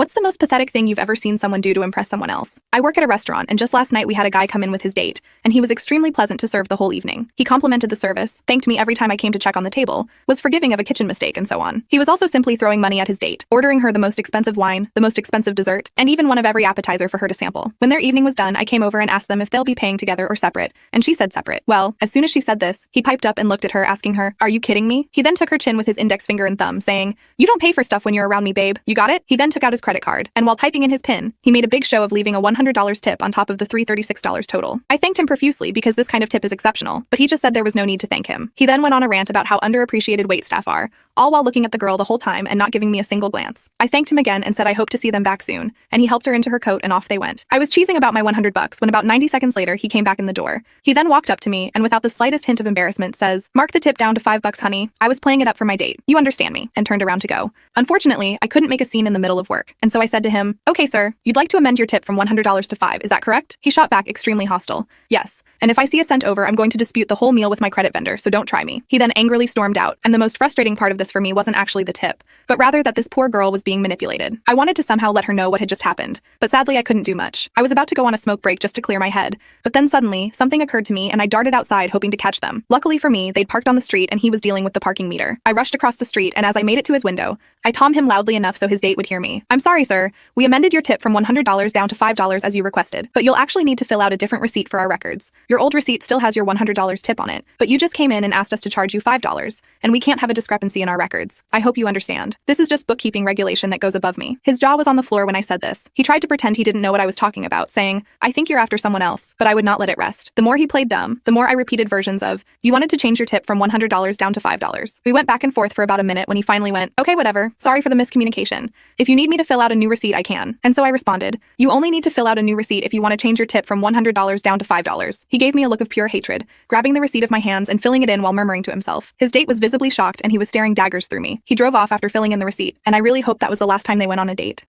What's the most pathetic thing you've ever seen someone do to impress someone else? I work at a restaurant, and just last night we had a guy come in with his date, and he was extremely pleasant to serve the whole evening. He complimented the service, thanked me every time I came to check on the table, was forgiving of a kitchen mistake, and so on. He was also simply throwing money at his date, ordering her the most expensive wine, the most expensive dessert, and even one of every appetizer for her to sample. When their evening was done, I came over and asked them if they'll be paying together or separate, and she said separate. Well, as soon as she said this, he piped up and looked at her, asking her, "Are you kidding me?" He then took her chin with his index finger and thumb, saying, "You don't pay for stuff when you're around me, babe. You got it?" He then took out his credit card, and while typing in his PIN, he made a big show of leaving a $100 tip on top of the $336 total. I thanked him profusely because this kind of tip is exceptional, but he just said there was no need to thank him. He then went on a rant about how underappreciated waitstaff are, all while looking at the girl the whole time and not giving me a single glance. I thanked him again and said I hope to see them back soon, and he helped her into her coat and off they went. I was cheesing about my $100 when about 90 seconds later he came back in the door. He then walked up to me and without the slightest hint of embarrassment says, "Mark the tip down to $5, honey. I was playing it up for my date. You understand me," and turned around to go. Unfortunately, I couldn't make a scene in the middle of work, and so I said to him, "Okay, sir, you'd like to amend your tip from $100 to $5, is that correct?" He shot back extremely hostile. "Yes, and if I see a cent over, I'm going to dispute the whole meal with my credit vendor, so don't try me." He then angrily stormed out, and the most frustrating part of this for me wasn't actually the tip, but rather that this poor girl was being manipulated. I wanted to somehow let her know what had just happened, but sadly I couldn't do much. I was about to go on a smoke break just to clear my head, but then suddenly, something occurred to me and I darted outside hoping to catch them. Luckily for me, they'd parked on the street and he was dealing with the parking meter. I rushed across the street and as I made it to his window, I tommed him loudly enough so his date would hear me. "I'm sorry, sir. We amended your tip from $100 down to $5 as you requested, but you'll actually need to fill out a different receipt for our records. Your old receipt still has your $100 tip on it, but you just came in and asked us to charge you $5, and we can't have a discrepancy in our records. I hope you understand. This is just bookkeeping regulation that goes above me." His jaw was on the floor when I said this. He tried to pretend he didn't know what I was talking about, saying, "I think you're after someone else," but I would not let it rest. The more he played dumb, the more I repeated versions of, "You wanted to change your tip from $100 down to $5. We went back and forth for about a minute when he finally went, "Okay, whatever. Sorry for the miscommunication. If you need me to fill out a new receipt, I can." And so I responded, "You only need to fill out a new receipt if you want to change your tip from $100 down to $5. He gave me a look of pure hatred, grabbing the receipt of my hands and filling it in while murmuring to himself. His date was visibly shocked and he was staring daggers through me. He drove off after filling in the receipt, and I really hope that was the last time they went on a date.